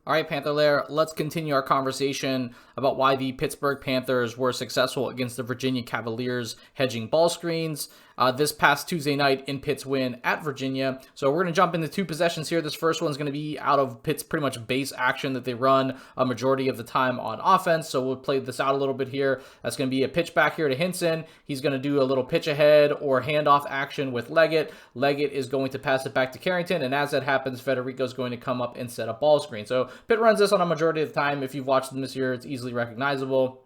All right, Panther Lair, let's continue our conversation about why the Pittsburgh Panthers were successful against the Virginia Cavaliers hedging ball screens this past Tuesday night in Pitt's win at Virginia. So we're going to jump into two possessions here. This first one's going to be out of Pitt's pretty much base action that they run a majority of the time on offense. So we'll play this out a little bit here. That's going to be a pitch back here to Hinson. He's going to do a little pitch ahead or handoff action with Leggett. Leggett is going to pass it back to Carrington, and as that happens, Federico's going to come up and set a ball screen. So Pitt runs this on a majority of the time. If you've watched them this year, it's easily recognizable.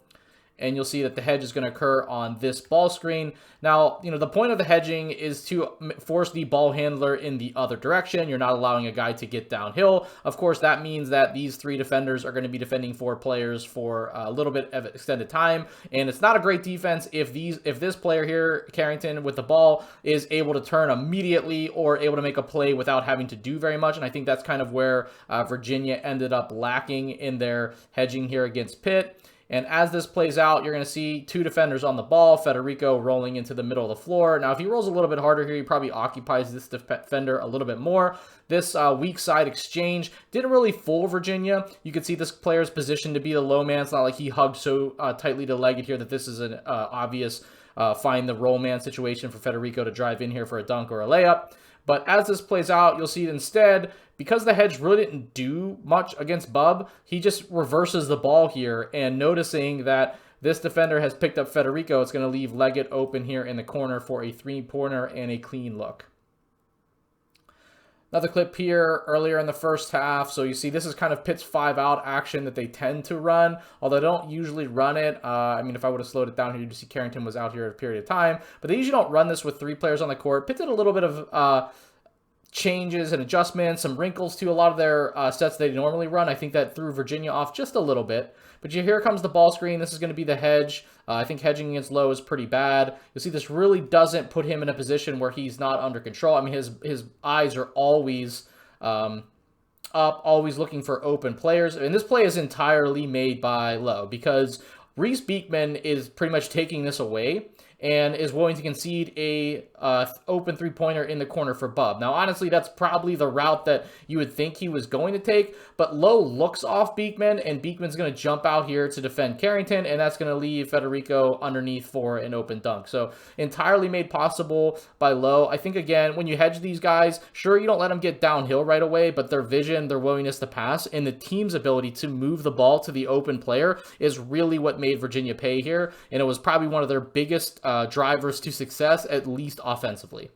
And you'll see that the hedge is going to occur on this ball screen. Now, the point of the hedging is to force the ball handler in the other direction. You're not allowing a guy to get downhill. Of course, that means that these three defenders are going to be defending four players for a little bit of extended time. And it's not a great defense if this player here, Carrington, with the ball, is able to turn immediately or able to make a play without having to do very much. And I think that's kind of where Virginia ended up lacking in their hedging here against Pitt. And as this plays out, you're going to see two defenders on the ball, Federico rolling into the middle of the floor. Now, if he rolls a little bit harder here, he probably occupies this defender a little bit more. This weak side exchange didn't really fool Virginia. You could see this player's position to be the low man. It's not like he hugged so tightly to Leggett here that this is an obvious find the roll man situation for Federico to drive in here for a dunk or a layup. But as this plays out, you'll see instead, because the hedge really didn't do much against Bub, he just reverses the ball here. And noticing that this defender has picked up Federico, it's going to leave Leggett open here in the corner for a three-pointer and a clean look. Another clip here earlier in the first half. So you see this is kind of Pitt's 5-out action that they tend to run, although they don't usually run it. If I would have slowed it down here, you'd see Carrington was out here a period of time. But they usually don't run this with three players on the court. Pitt did a little bit of changes and adjustments, some wrinkles to a lot of their sets they normally run. I think that threw Virginia off just a little bit. But here comes the ball screen. This is going to be the hedge. I think hedging against low is pretty bad. You'll see this really doesn't put him in a position where he's not under control. I mean, his eyes are always up, always looking for open players. And this play is entirely made by low because Reese Beekman is pretty much taking this away and is willing to concede a open three-pointer in the corner for Bub. Now, honestly, that's probably the route that you would think he was going to take, but Lowe looks off Beekman, and Beekman's going to jump out here to defend Carrington, and that's going to leave Federico underneath for an open dunk. So entirely made possible by Lowe. I think, again, when you hedge these guys, sure, you don't let them get downhill right away, but their vision, their willingness to pass, and the team's ability to move the ball to the open player is really what made Virginia pay here, and it was probably one of their biggest drivers to success, at least offensively.